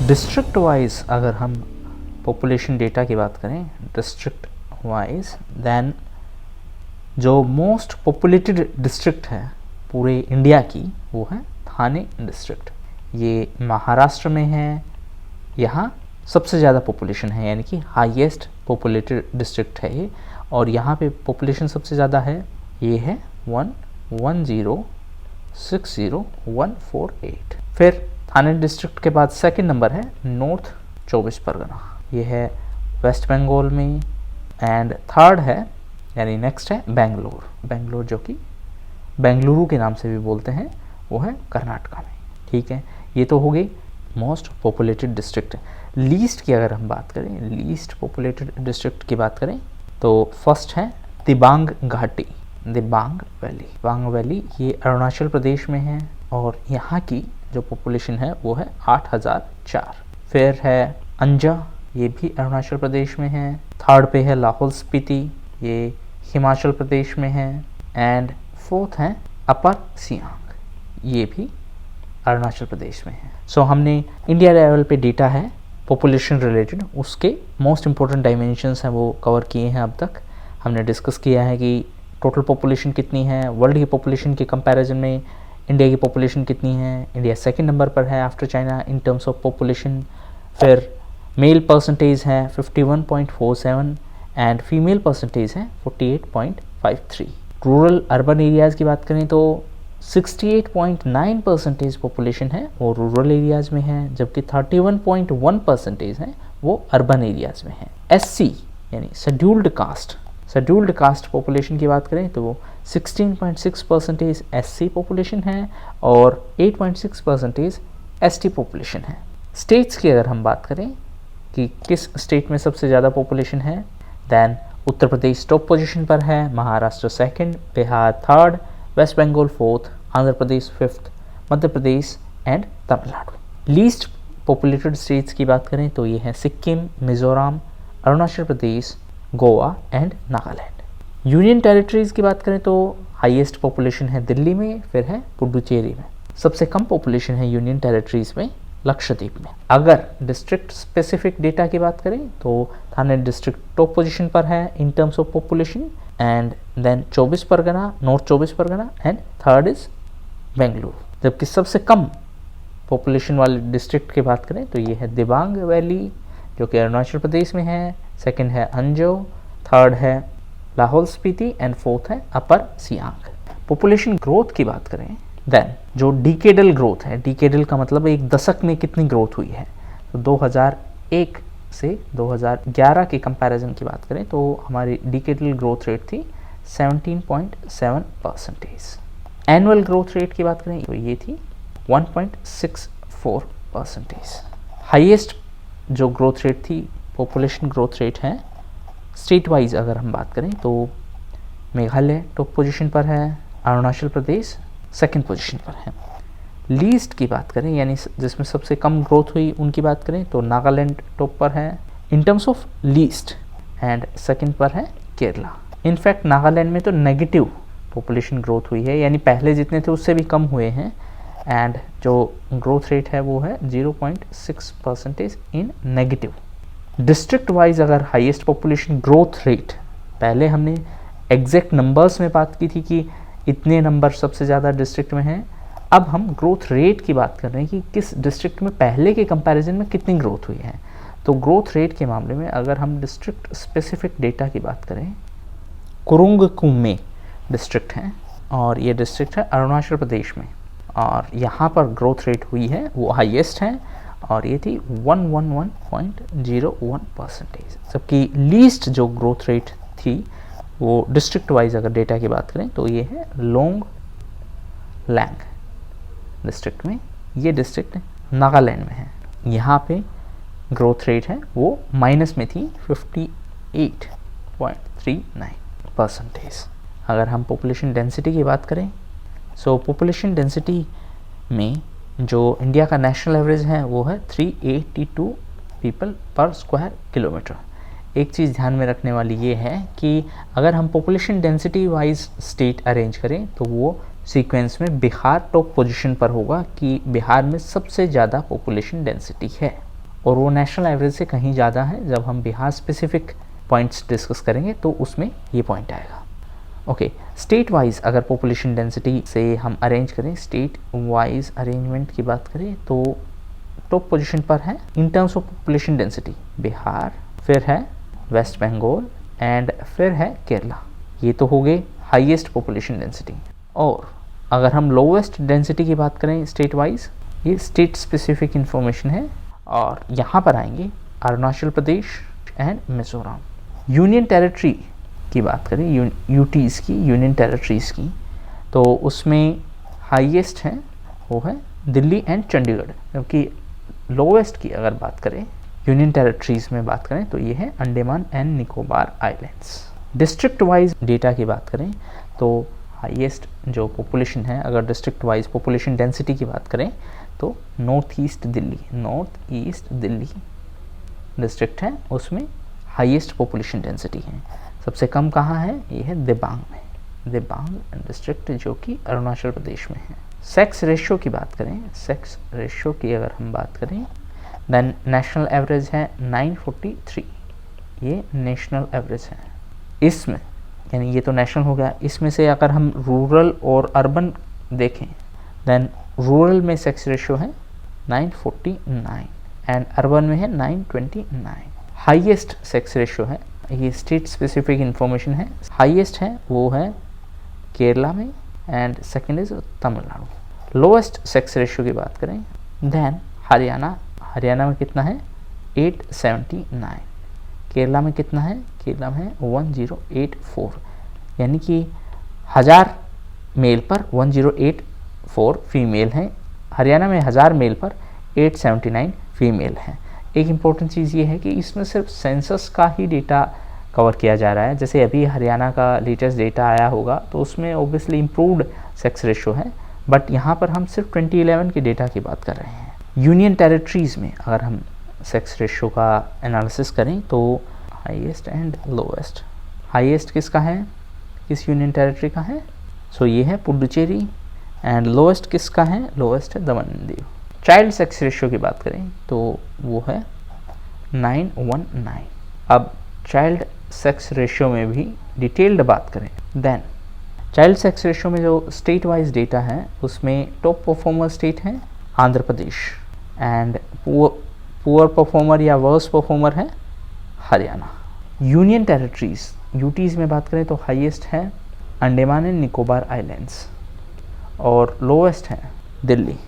District wise अगर हम population data की बात करें, डिस्ट्रिक्ट वाइज, देन जो मोस्ट पॉपुलेटेड डिस्ट्रिक्ट है पूरे इंडिया की वो है थाने डिस्ट्रिक्ट। ये महाराष्ट्र में है, यहाँ सबसे ज़्यादा पॉपुलेशन है, यानी कि हाईएस्ट पॉपुलेटेड डिस्ट्रिक्ट है ये, और यहाँ पे पॉपुलेशन सबसे ज़्यादा है, ये है 11060,148। फिर थाने डिस्ट्रिक्ट के बाद सेकंड नंबर है नॉर्थ 24 परगना, ये है वेस्ट बंगाल में। एंड थर्ड है, यानी नेक्स्ट है बेंगलोर, जो कि बेंगलुरु के नाम से भी बोलते हैं, वो है कर्नाटका में। ठीक है, ये तो हो गई मोस्ट पॉपुलेटेड डिस्ट्रिक्ट। लीस्ट की अगर हम बात करें, लीस्ट पॉपुलेटेड डिस्ट्रिक्ट की बात करें तो फर्स्ट है दिबांग घाटी, दिबांग वैली, ये अरुणाचल प्रदेश में है और यहाँ की जो पॉपुलेशन है वो है 8004। फिर है अंजा, ये भी अरुणाचल प्रदेश में है। थर्ड पे है लाहौल स्पीति, ये हिमाचल प्रदेश में है। एंड फोर्थ है अपर सियांग, ये भी अरुणाचल प्रदेश में है। सो हमने इंडिया लेवल पे डेटा है पॉपुलेशन रिलेटेड, उसके मोस्ट इंपॉर्टेंट डायमेंशंस हैं वो कवर किए हैं। अब तक हमने डिस्कस किया है कि टोटल पॉपुलेशन कितनी है, वर्ल्ड की पॉपुलेशन के कंपैरिजन में इंडिया की पॉपुलेशन कितनी है। इंडिया सेकंड नंबर पर है after China in terms of population. फिर मेल परसेंटेज है 51.47 एंड फीमेल परसेंटेज है 48.53। रूरल अर्बन एरियाज़ की बात करें तो 68.9% पॉपुलेशन है वो रूरल एरियाज़ में है, जबकि 31.1% है वो अर्बन एरियाज़ में है। एससी यानी शेड्यूल्ड कास्ट पॉपुलेशन की बात करें तो वो 16.6% एससी पॉपुलेशन है और 8.6% एसटी पॉपुलेशन है। स्टेट्स की अगर हम बात करें कि किस स्टेट में सबसे ज़्यादा पॉपुलेशन है, then Uttar Pradesh top position पर है, Maharashtra second, Bihar third, West Bengal fourth, Andhra Pradesh fifth, Madhya Pradesh and Tamil Nadu. Least populated states की बात करें तो ये हैं Sikkim, Mizoram, Arunachal Pradesh, Goa and Nagaland. Union territories की बात करें तो हाईएस्ट पॉपुलेशन है दिल्ली में, फिर है पुडुचेरी में। सबसे कम पॉपुलेशन है यूनियन टेरिटरीज़ में लक्षद्वीप में। अगर डिस्ट्रिक्ट स्पेसिफिक डेटा की बात करें तो थाने डिस्ट्रिक्ट टॉप पोजीशन पर है in terms of population, and then 24 Pargana, north 24 Pargana, and third is Bengaluru. जबकि सबसे कम पॉपुलेशन वाले डिस्ट्रिक्ट की बात करें तो ये है दिबांग वैली जो कि अरुणाचल प्रदेश में है, सेकंड है अंजो, थर्ड है लाहौल स्पीति एंड फोर्थ है अपर सियांग। पॉपुलेशन ग्रोथ की बात करें, देन जो डिकेडल ग्रोथ है, डिकेडल का मतलब एक दशक में कितनी ग्रोथ हुई है, तो 2001 से 2011 के कंपैरिजन की बात करें तो हमारी डिकेडल ग्रोथ रेट थी 17.7%। एनुअल ग्रोथ रेट की बात करें तो ये थी 1.64%। हाईएस्ट जो ग्रोथ रेट थी, पॉपुलेशन ग्रोथ रेट है स्टेट वाइज अगर हम बात करें तो मेघालय टॉप पोजीशन पर है, अरुणाचल प्रदेश सेकंड पोजीशन पर है। लीस्ट की बात करें यानी जिसमें सबसे कम ग्रोथ हुई उनकी बात करें तो नागालैंड टॉप पर है in terms of least, and second पर है केरला। इनफैक्ट नागालैंड में तो नेगेटिव पॉपुलेशन ग्रोथ हुई है, यानी पहले जितने थे उससे भी कम हुए हैं, एंड जो ग्रोथ रेट है वो है 0.6% इन नेगेटिव। डिस्ट्रिक्ट वाइज अगर हाईएस्ट पॉपुलेशन ग्रोथ रेट, पहले हमने एग्जैक्ट नंबर्स में बात की थी कि इतने नंबर सबसे ज़्यादा डिस्ट्रिक्ट में हैं, अब हम ग्रोथ रेट की बात कर रहे हैं कि किस डिस्ट्रिक्ट में पहले के कंपैरिजन में कितनी ग्रोथ हुई है। तो ग्रोथ रेट के मामले में अगर हम डिस्ट्रिक्ट स्पेसिफिक डेटा की बात करें, कुरुंग कुमे डिस्ट्रिक्ट है और ये डिस्ट्रिक्ट है अरुणाचल प्रदेश में, और यहाँ पर ग्रोथ रेट हुई है वो हाईएस्ट है और ये थी 111.01%। जबकि लीस्ट जो ग्रोथ रेट थी वो डिस्ट्रिक्ट वाइज अगर डेटा की बात करें तो ये है लोंग लैंग डिस्ट्रिक्ट में, ये डिस्ट्रिक्ट नागालैंड में है। यहाँ पे ग्रोथ रेट है वो माइनस में थी 58.39%। अगर हम पॉपुलेशन डेंसिटी की बात करें, सो पॉपुलेशन डेंसिटी में जो इंडिया का नेशनल एवरेज है वो है 382 पीपल पर स्क्वायर किलोमीटर। एक चीज़ ध्यान में रखने वाली ये है कि अगर हम population density wise state arrange करें तो वो सीक्वेंस में बिहार टॉप पोजीशन पर होगा कि बिहार में सबसे ज़्यादा पॉपुलेशन डेंसिटी है। और वो नेशनल एवरेज से कहीं ज़्यादा है। जब हम बिहार स्पेसिफिक पॉइंट्स डिस्कस करेंगे तो उसमें ये पॉइंट आएगा। ओके, स्टेट वाइज अगर पॉपुलेशन डेंसिटी से हम अरेंज करें, स्टेट वाइज अरेंजमेंट की बात करें तो टॉप पोजीशन पर है in terms of population density Bihar, फिर है वेस्ट बंगाल एंड फिर है केरला। ये तो हो गए हाईएस्ट पॉपुलेशन डेंसिटी। और अगर हम लोवेस्ट डेंसिटी की बात करें स्टेट वाइज, ये स्टेट स्पेसिफिक इंफॉर्मेशन है और यहाँ पर आएंगे Arunachal Pradesh and Mizoram. Union territory की बात करें, यूटीज़ की, यूनियन टेरिटरीज़ की, तो उसमें हाईएस्ट है वो है दिल्ली एंड चंडीगढ़, क्योंकि लोवेस्ट की अगर बात करें यूनियन टेरिटरीज़ में बात करें तो ये है Andaman and Nicobar islands. District wise data की बात करें तो हाईएस्ट जो पॉपुलेशन है, अगर डिस्ट्रिक्ट वाइज पॉपुलेशन डेंसिटी की बात करें तो नॉर्थ ईस्ट दिल्ली डिस्ट्रिक्ट है, उसमें हाईएस्ट पॉपुलेशन डेंसिटी है। सबसे कम कहाँ है, ये है दिबांग में, दिबांग डिस्ट्रिक्ट जो कि अरुणाचल प्रदेश में है। सेक्स रेशियो की बात करें, सेक्स रेशियो की अगर हम बात करें देन नेशनल एवरेज है 943, ये नेशनल एवरेज है। इसमें यानी ये तो नेशनल हो गया, इसमें से अगर हम रूरल और अर्बन देखें देन रूरल में सेक्स रेशियो है 949 एंड अर्बन में है 929। हाईएस्ट सेक्स रेशियो है, ये स्टेट स्पेसिफिक इंफॉर्मेशन है, हाईएस्ट है वो है केरला में and second is Tamil Nadu. Lowest sex ratio की बात करें देन हरियाणा में कितना है 879, केरला में कितना है, केरला में है 1084, यानी कि 1000 मेल पर 1084 फीमेल हैं। हरियाणा में 1000 मेल पर 879 फीमेल हैं। एक इम्पॉर्टेंट चीज़ ये है कि इसमें सिर्फ सेंसस का ही डेटा कवर किया जा रहा है। जैसे अभी हरियाणा का लेटेस्ट डेटा आया होगा तो उसमें ऑब्वियसली इम्प्रूव्ड सेक्स रेशियो है, बट यहाँ पर हम सिर्फ 2011 के डेटा की बात कर रहे हैं। यूनियन टेरिटरीज़ में अगर हम सेक्स रेशियो का एनालिसिस करें तो हाईएस्ट एंड लोवेस्ट, हाईएस्ट किसका है, किस यूनियन टेरिटरी का है, सो ये है पुडुचेरी एंड लोवेस्ट किसका है, लोवेस्ट है दमन and Diu. Child sex ratio की बात करें तो वो है 919। अब चाइल्ड सेक्स रेशियो में भी डिटेल्ड बात करें देन चाइल्ड सेक्स रेशियो में जो स्टेट वाइज डेटा है उसमें टॉप परफॉर्मर स्टेट है Andhra Pradesh and poor performer या वर्स परफॉर्मर है हरियाणा। यूनियन टेरिटरीज यूटीज़ में बात करें तो हाईएस्ट है अंडमान एंड निकोबार आइलैंड्स और लोवेस्ट है दिल्ली।